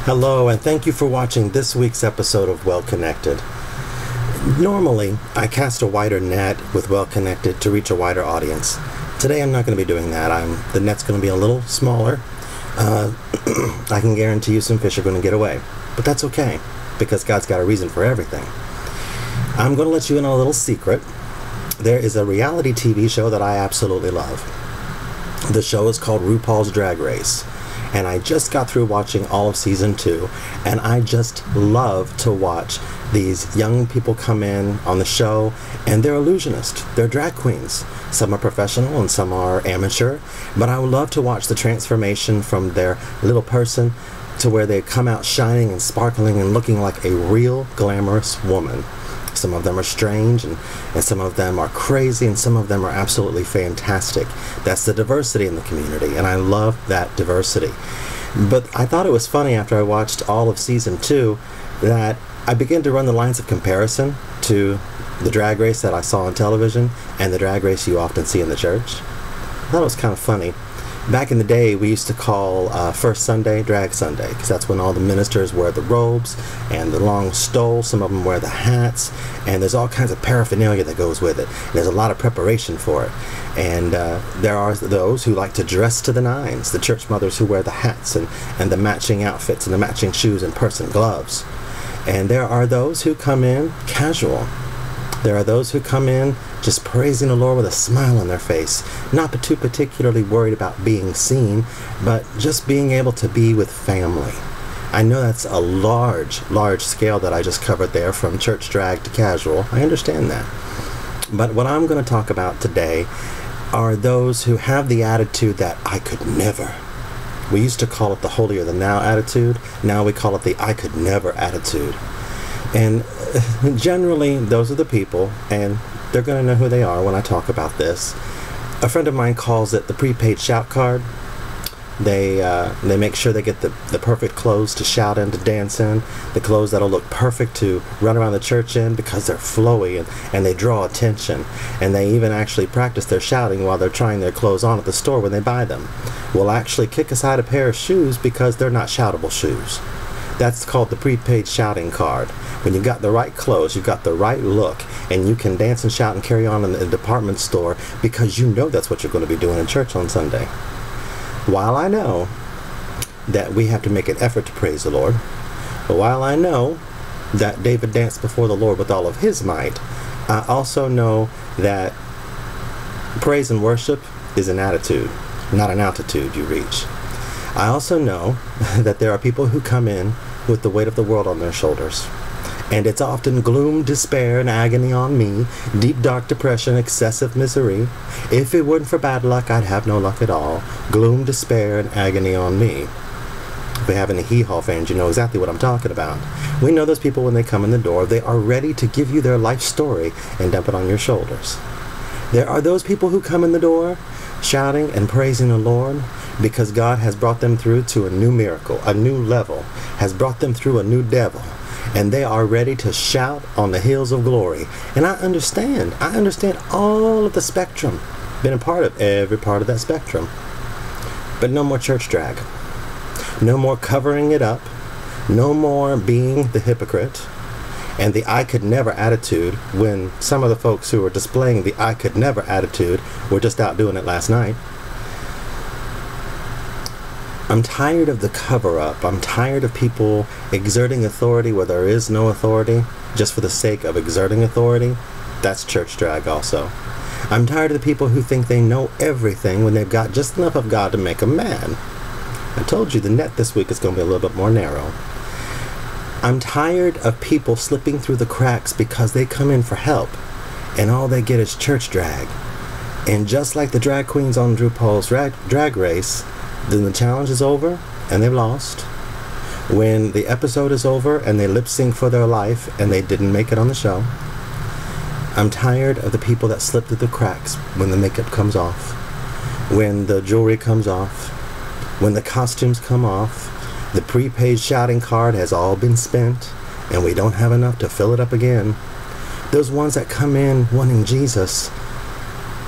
Hello, and thank you for watching this week's episode of Well Connected. Normally, I cast a wider net with Well Connected to reach a wider audience. Today, I'm not going to be doing that. The net's going to be a little smaller. I can guarantee you some fish are going to get away. But that's okay, because God's got a reason for everything. I'm going to let you in on a little secret. There is a reality TV show that I absolutely love. The show is called RuPaul's Drag Race. And I just got through watching all of season 2, and I just love to watch these young people come in on the show, and they're illusionists. They're drag queens. Some are professional and some are amateur, but I would love to watch the transformation from their little person to where they come out shining and sparkling and looking like a real glamorous woman. Some of them are strange, and some of them are crazy, and some of them are absolutely fantastic. That's the diversity in the community, and I love that diversity. But I thought it was funny after I watched all of season 2 that I began to run the lines of comparison to the drag race that I saw on television and the drag race you often see in the church. I thought it was kind of funny. Back in the day, we used to call First Sunday Drag Sunday, because that's when all the ministers wear the robes and the long stoles. Some of them wear the hats, and there's all kinds of paraphernalia that goes with it. And there's a lot of preparation for it. And there are those who like to dress to the nines, the church mothers who wear the hats and the matching outfits and the matching shoes and purse and gloves. And there are those who come in casual. There are those who come in just praising the Lord with a smile on their face, not too particularly worried about being seen, but just being able to be with family. I know that's a large scale that I just covered there, from church drag to casual. I understand that. But what I'm going to talk about today are those who have the attitude that I could never. We used to call it the holier than thou attitude. Now we call it the I could never attitude. And generally, those are the people, and they're going to know who they are when I talk about this. A friend of mine calls it the prepaid shout card. They make sure they get the perfect clothes to shout in, to dance in, the clothes that'll look perfect to run around the church in because they're flowy and they draw attention. And they even actually practice their shouting while they're trying their clothes on at the store when they buy them. We'll actually kick aside a pair of shoes because they're not shoutable shoes. That's called the prepaid shouting card. When you've got the right clothes, you've got the right look, and you can dance and shout and carry on in the department store because you know that's what you're going to be doing in church on Sunday. While I know that we have to make an effort to praise the Lord, while I know that David danced before the Lord with all of his might, I also know that praise and worship is an attitude, not an altitude you reach. I also know that there are people who come in with the weight of the world on their shoulders. And it's often gloom, despair, and agony on me, deep, dark depression, excessive misery. If it weren't for bad luck, I'd have no luck at all. Gloom, despair, and agony on me. If we have any hee-haw fans, you know exactly what I'm talking about. We know those people when they come in the door, they are ready to give you their life story and dump it on your shoulders. There are those people who come in the door shouting and praising the Lord because God has brought them through to a new miracle, a new level, has brought them through a new devil, and they are ready to shout on the hills of glory. And I understand all of the spectrum, been a part of every part of that spectrum. But no more church drag, no more covering it up, no more being the hypocrite and the I could never attitude, when some of the folks who were displaying the I could never attitude were just out doing it last night. I'm tired of the cover-up. I'm tired of people exerting authority where there is no authority just for the sake of exerting authority. That's church drag also. I'm tired of the people who think they know everything when they've got just enough of God to make them mad. I told you the net this week is going to be a little bit more narrow. I'm tired of people slipping through the cracks because they come in for help and all they get is church drag. And just like the drag queens on RuPaul's drag race, then the challenge is over and they've lost. When the episode is over and they lip sync for their life and they didn't make it on the show. I'm tired of the people that slip through the cracks when the makeup comes off, when the jewelry comes off, when the costumes come off. The prepaid shouting card has all been spent and we don't have enough to fill it up again. Those ones that come in wanting Jesus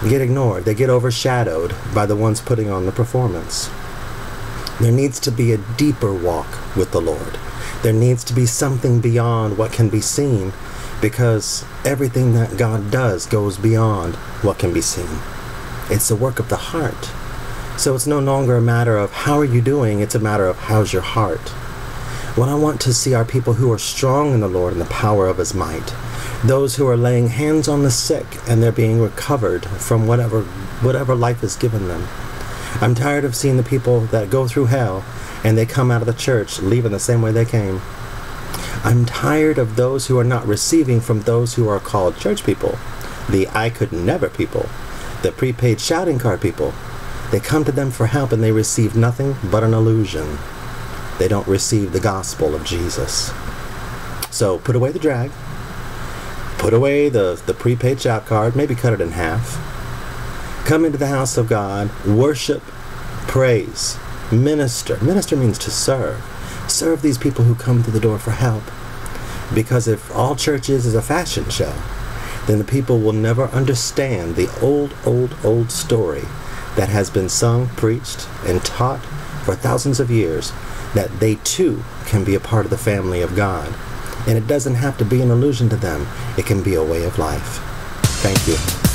get ignored. They get overshadowed by the ones putting on the performance. There needs to be a deeper walk with the Lord. There needs to be something beyond what can be seen, because everything that God does goes beyond what can be seen. It's the work of the heart. So it's no longer a matter of how are you doing, it's a matter of how's your heart. What I want to see are people who are strong in the Lord and the power of His might. Those who are laying hands on the sick and they're being recovered from whatever life has given them. I'm tired of seeing the people that go through hell and they come out of the church leaving the same way they came. I'm tired of those who are not receiving from those who are called church people, the I could never people, the prepaid shouting card people. They come to them for help and they receive nothing but an illusion. They don't receive the gospel of Jesus. So put away the drag, put away the prepaid shout card, maybe cut it in half. Come into the house of God, worship, praise, minister. Minister means to serve. Serve these people who come to the door for help. Because if all church is a fashion show, then the people will never understand the old story that has been sung, preached, and taught for thousands of years, that they too can be a part of the family of God. And it doesn't have to be an illusion to them. It can be a way of life. Thank you.